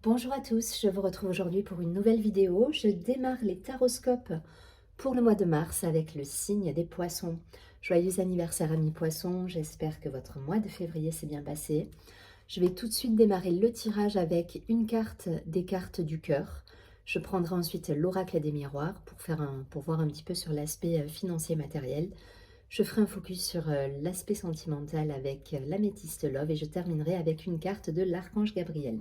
Bonjour à tous, je vous retrouve aujourd'hui pour une nouvelle vidéo. Je démarre les taroscopes pour le mois de mars avec le signe des poissons. Joyeux anniversaire amis poissons, j'espère que votre mois de février s'est bien passé. Je vais tout de suite démarrer le tirage avec une carte des cartes du cœur. Je prendrai ensuite l'oracle des miroirs pour voir un petit peu sur l'aspect financier matériel. Je ferai un focus sur l'aspect sentimental avec l'améthyste love et je terminerai avec une carte de l'archange Gabriel.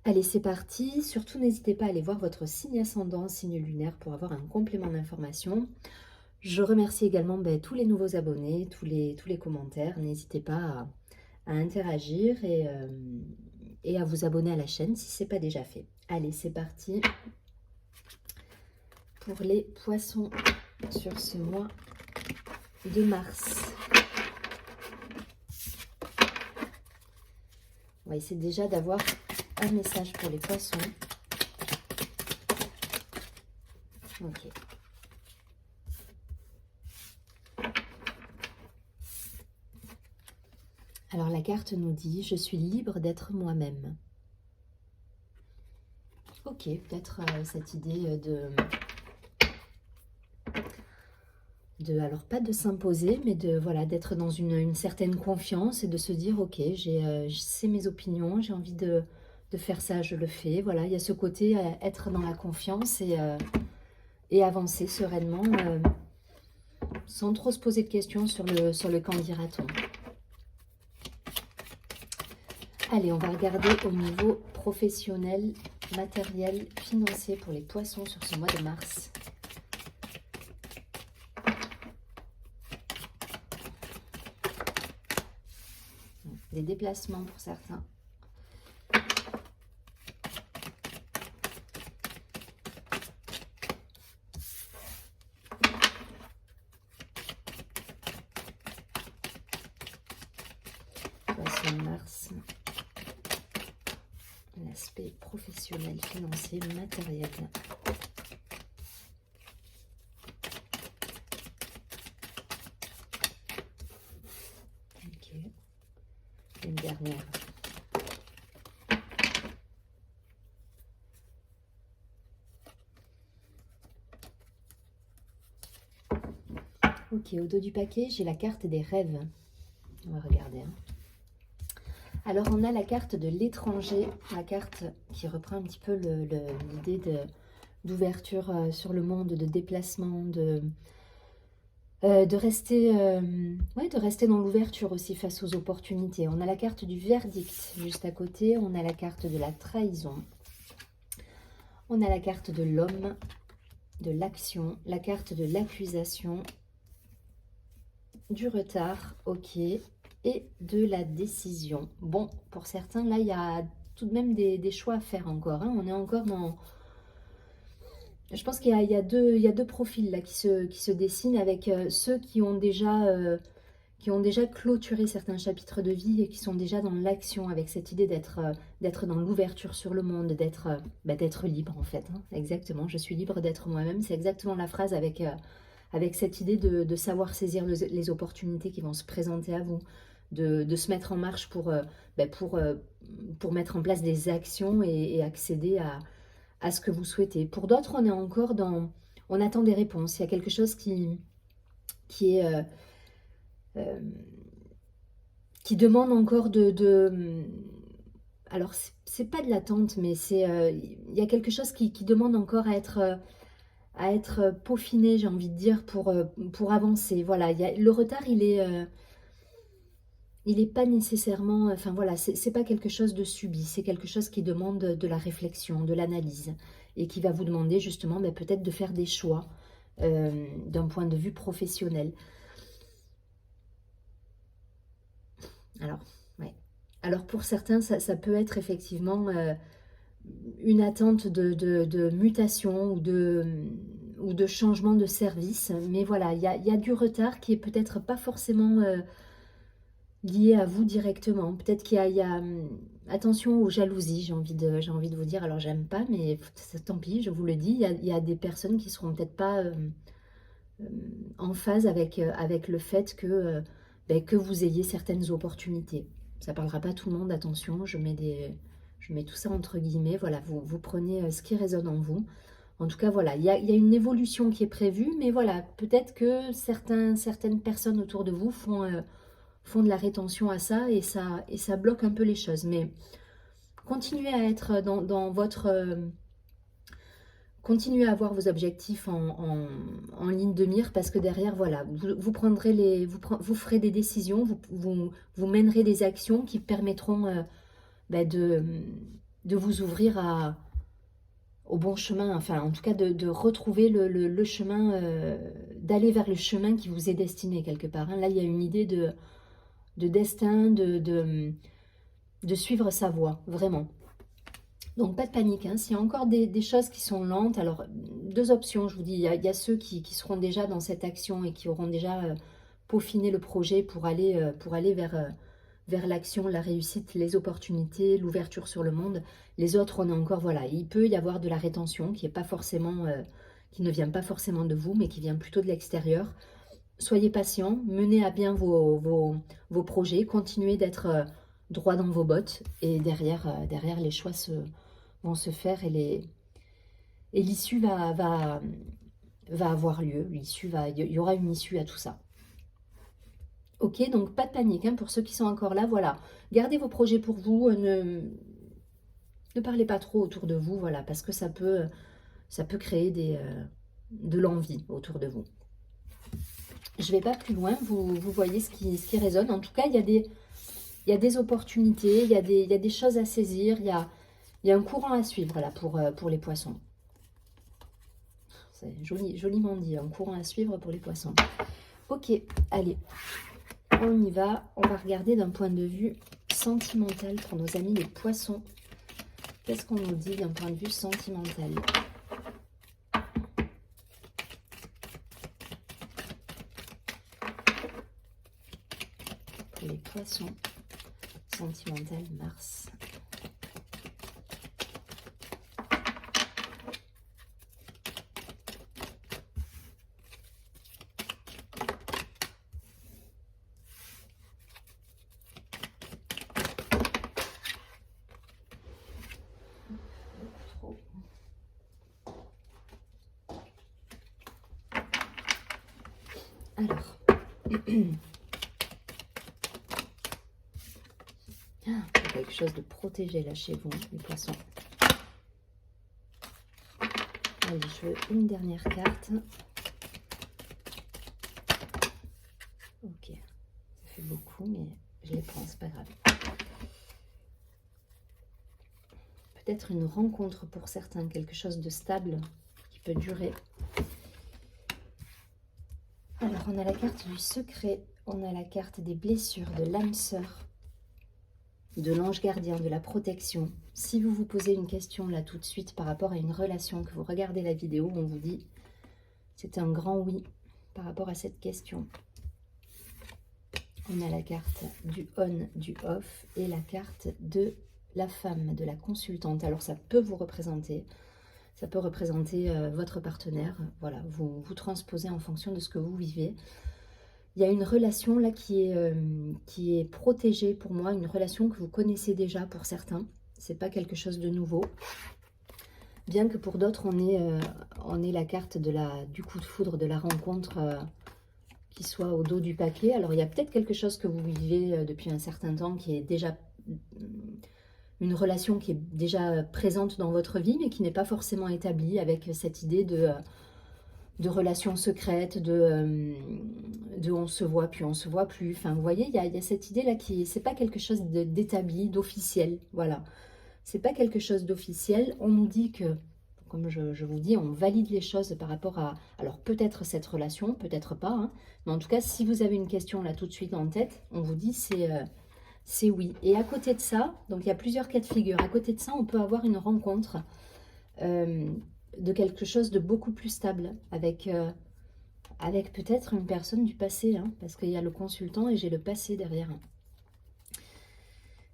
Allez, c'est parti. Surtout, n'hésitez pas à aller voir votre signe ascendant, signe lunaire pour avoir un complément d'information. Je remercie également tous les nouveaux abonnés, tous les commentaires. N'hésitez pas à interagir et à vous abonner à la chaîne si ce n'est pas déjà fait. Allez, c'est parti pour les poissons sur ce mois de mars. On va essayer déjà d'avoir un message pour les poissons. Ok. Alors la carte nous dit « Je suis libre d'être moi-même ». Ok, peut-être cette idée alors pas de s'imposer, mais voilà, d'être dans une certaine confiance et de se dire « Ok, c'est mes opinions, j'ai envie de faire ça, je le fais ». Voilà, il y a ce côté être dans la confiance et avancer sereinement sans trop se poser de questions sur le qu'en dira-t-on. Allez, on va regarder au niveau professionnel, matériel, financier pour les poissons sur ce mois de mars. Des déplacements pour certains. Poisson mars. L'aspect professionnel, financier, matériel. Ok. Une dernière. Ok, au dos du paquet, j'ai la carte des rêves. On va regarder. Alors, on a la carte de l'étranger, la carte qui reprend un petit peu l'idée d'ouverture sur le monde, de déplacement, de rester dans l'ouverture aussi face aux opportunités. On a la carte du verdict juste à côté, on a la carte de la trahison, on a la carte de l'homme, de l'action, la carte de l'accusation, du retard, ok, et de la décision. Bon, pour certains, là, il y a tout de même des choix à faire encore. On est encore dans... Je pense qu'il y a deux profils là qui se dessinent avec ceux qui ont déjà clôturé certains chapitres de vie et qui sont déjà dans l'action avec cette idée d'être dans l'ouverture sur le monde, d'être libre en fait. Exactement, je suis libre d'être moi-même. C'est exactement la phrase avec cette idée de savoir saisir les opportunités qui vont se présenter à vous, de se mettre en marche pour mettre en place des actions et accéder à ce que vous souhaitez. Pour d'autres, on est encore dans... On attend des réponses. Il y a quelque chose qui est... qui demande encore alors, c'est pas de l'attente, mais il y a quelque chose qui demande encore à être peaufiné, j'ai envie de dire, pour avancer. Voilà, le retard, il est pas nécessairement... Enfin, voilà, c'est pas quelque chose de subi, c'est quelque chose qui demande de la réflexion, de l'analyse, et qui va vous demander justement peut-être de faire des choix d'un point de vue professionnel. Alors, ouais. Alors pour certains, ça peut être effectivement une attente de mutation ou de changement de service. Mais voilà, il y a du retard qui est peut-être pas forcément lié à vous directement. Peut-être qu'il y a attention aux jalousies, j'ai envie de vous dire. Alors j'aime pas, mais tant pis, je vous le dis. Il y a des personnes qui seront peut-être pas en phase avec le fait que vous ayez certaines opportunités. Ça ne parlera pas à tout le monde, attention, je mets Je mets tout ça entre guillemets. Voilà, vous prenez ce qui résonne en vous. En tout cas, voilà, il y a une évolution qui est prévue, mais voilà, peut-être que certaines personnes autour de vous font de la rétention à ça et ça bloque un peu les choses. Mais continuez à être dans votre... continuez à avoir vos objectifs en ligne de mire parce que derrière, voilà, vous prendrez vous ferez des décisions, vous mènerez des actions qui permettront de vous ouvrir au bon chemin, enfin en tout cas de retrouver le chemin, d'aller vers le chemin qui vous est destiné quelque part. Hein. Là, il y a une idée de destin, de suivre sa voie, vraiment. Donc pas de panique, hein. S'il y a encore des choses qui sont lentes, alors deux options, je vous dis, il y a ceux qui seront déjà dans cette action et qui auront déjà peaufiné le projet pour aller vers l'action, la réussite, les opportunités, l'ouverture sur le monde. Les autres, on est encore, voilà, il peut y avoir de la rétention qui est pas forcément, qui ne vient pas forcément de vous, mais qui vient plutôt de l'extérieur. Soyez patient, menez à bien vos projets, continuez d'être droit dans vos bottes et derrière les choix vont se faire et l'issue va avoir lieu. Il y aura une issue à tout ça. Ok, donc pas de panique hein, pour ceux qui sont encore là, voilà. Gardez vos projets pour vous, ne parlez pas trop autour de vous, voilà, parce que ça peut créer de l'envie autour de vous. Je ne vais pas plus loin, vous voyez ce qui résonne. En tout cas, il y a des opportunités, il y a des choses à saisir, il y a un courant à suivre là pour les poissons. C'est joliment dit, un courant à suivre pour les poissons. Ok, allez, on y va. On va regarder d'un point de vue sentimental pour nos amis les poissons. Qu'est-ce qu'on nous dit d'un point de vue sentimental ? Pour les poissons, sentimental, Mars. Alors, quelque chose de protégé là chez vous, les poissons. Allez, je veux une dernière carte. Ok, ça fait beaucoup, mais je les prends, c'est pas grave. Peut-être une rencontre pour certains, quelque chose de stable qui peut durer. Alors, on a la carte du secret, on a la carte des blessures, de l'âme sœur, de l'ange gardien, de la protection. Si vous vous posez une question là tout de suite par rapport à une relation, que vous regardez la vidéo, on vous dit c'est un grand oui par rapport à cette question. On a la carte du on, du off et la carte de la femme, de la consultante. Alors ça peut vous représenter, ça peut représenter votre partenaire. Voilà, vous transposez en fonction de ce que vous vivez. Il y a une relation là qui est protégée pour moi, une relation que vous connaissez déjà pour certains. C'est pas quelque chose de nouveau. Bien que pour d'autres, on ait la carte du coup de foudre, de la rencontre qui soit au dos du paquet. Alors il y a peut-être quelque chose que vous vivez depuis un certain temps qui est déjà une relation qui est déjà présente dans votre vie, mais qui n'est pas forcément établie avec cette idée de relations secrètes, de on se voit puis on se voit plus. Enfin, vous voyez, il y a cette idée-là qui, c'est pas quelque chose d'établi, d'officiel. Voilà, c'est pas quelque chose d'officiel. On nous dit que, comme je vous dis, on valide les choses par rapport à, alors peut-être cette relation, peut-être pas, hein, mais en tout cas, si vous avez une question là tout de suite en tête, on vous dit c'est oui. Et à côté de ça, donc il y a plusieurs cas de figure. À côté de ça, on peut avoir une rencontre de quelque chose de beaucoup plus stable avec peut-être une personne du passé, hein, parce qu'il y a le consultant et j'ai le passé derrière.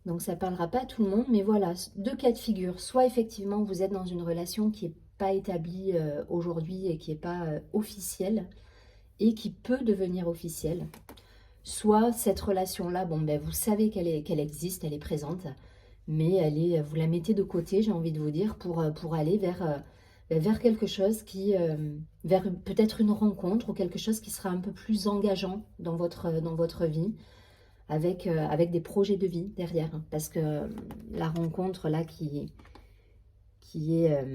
Donc ça ne parlera pas à tout le monde, mais voilà, deux cas de figure. Soit effectivement vous êtes dans une relation qui n'est pas établie aujourd'hui et qui n'est pas officielle et qui peut devenir officielle. Soit cette relation-là, bon, ben, vous savez qu'elle existe, elle est présente, mais elle est, vous la mettez de côté, j'ai envie de vous dire, pour aller vers quelque chose qui, vers peut-être une rencontre ou quelque chose qui sera un peu plus engageant dans votre vie, avec des projets de vie derrière. Parce que la rencontre là qui est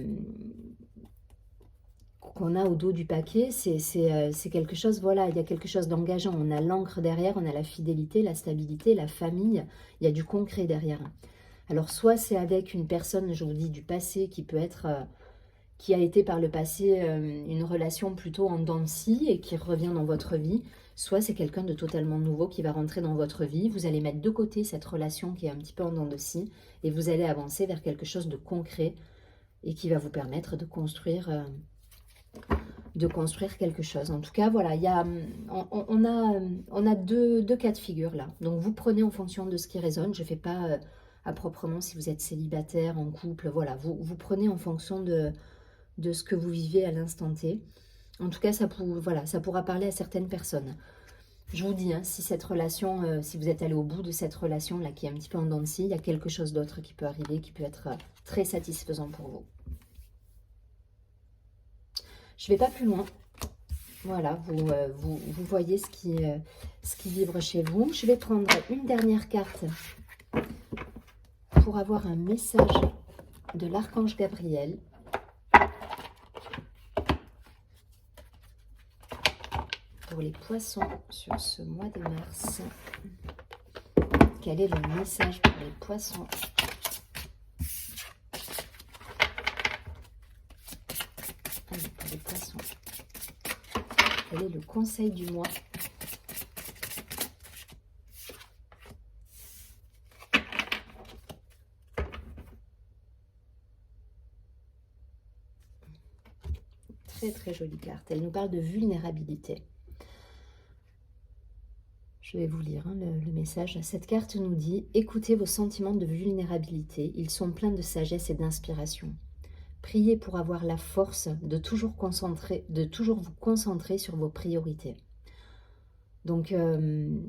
qu'on a au dos du paquet, c'est quelque chose, voilà, il y a quelque chose d'engageant. On a l'ancre derrière, on a la fidélité, la stabilité, la famille, il y a du concret derrière. Alors soit c'est avec une personne, je vous dis, du passé qui peut être, qui a été par le passé une relation plutôt en dents de scie et qui revient dans votre vie, soit c'est quelqu'un de totalement nouveau qui va rentrer dans votre vie. Vous allez mettre de côté cette relation qui est un petit peu en dents de scie et vous allez avancer vers quelque chose de concret et qui va vous permettre de construire quelque chose. En tout cas, voilà, on a deux cas de figure là. Donc, vous prenez en fonction de ce qui résonne. Je ne fais pas à proprement si vous êtes célibataire, en couple. Voilà, vous prenez en fonction de ce que vous vivez à l'instant T. En tout cas, voilà, ça pourra parler à certaines personnes. Je vous dis, hein, si cette relation, si vous êtes allé au bout de cette relation-là qui est un petit peu en dents de scie, il y a quelque chose d'autre qui peut arriver, qui peut être très satisfaisant pour vous. Je ne vais pas plus loin. Voilà, vous voyez ce qui vibre chez vous. Je vais prendre une dernière carte pour avoir un message de l'archange Gabriel. Pour les poissons sur ce mois de mars. Quel est le message pour les poissons? Allez, pour les poissons. Quel est le conseil du mois? Très très jolie carte. Elle nous parle de vulnérabilité. Je vais vous lire hein, le message. Cette carte nous dit « Écoutez vos sentiments de vulnérabilité. Ils sont pleins de sagesse et d'inspiration. Priez pour avoir la force de toujours vous concentrer sur vos priorités. » Donc, ne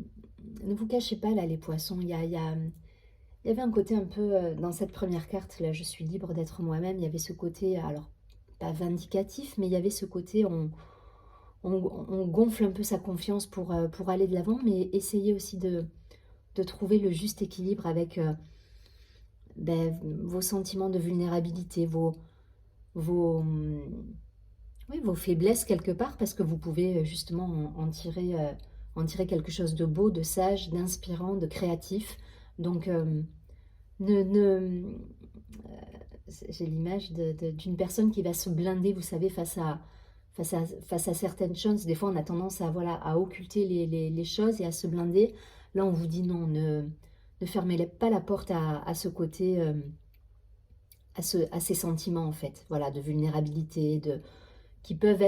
vous cachez pas là les poissons. Il y avait un côté un peu, dans cette première carte, là, je suis libre d'être moi-même. Il y avait ce côté, alors, pas vindicatif, mais il y avait ce côté, on gonfle un peu sa confiance pour aller de l'avant, mais essayer aussi de trouver le juste équilibre avec vos sentiments de vulnérabilité, vos faiblesses quelque part, parce que vous pouvez justement en tirer quelque chose de beau, de sage, d'inspirant, de créatif. Donc, j'ai l'image d'une personne qui va se blinder, vous savez, face à certaines choses. Des fois, on a tendance à occulter les choses et à se blinder. Là, on vous dit non, ne fermez pas la porte à ce côté, à ces sentiments, en fait, voilà, de vulnérabilité, qui peuvent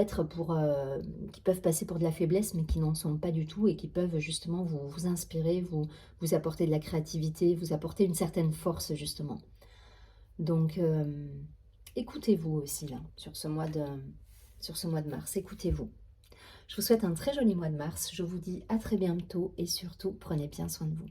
qui peuvent passer pour de la faiblesse, mais qui n'en sont pas du tout et qui peuvent justement vous inspirer, vous apporter de la créativité, vous apporter une certaine force, justement. Donc, écoutez-vous aussi, là, sur ce mois de mars, écoutez-vous. Je vous souhaite un très joli mois de mars. Je vous dis à très bientôt et surtout, prenez bien soin de vous.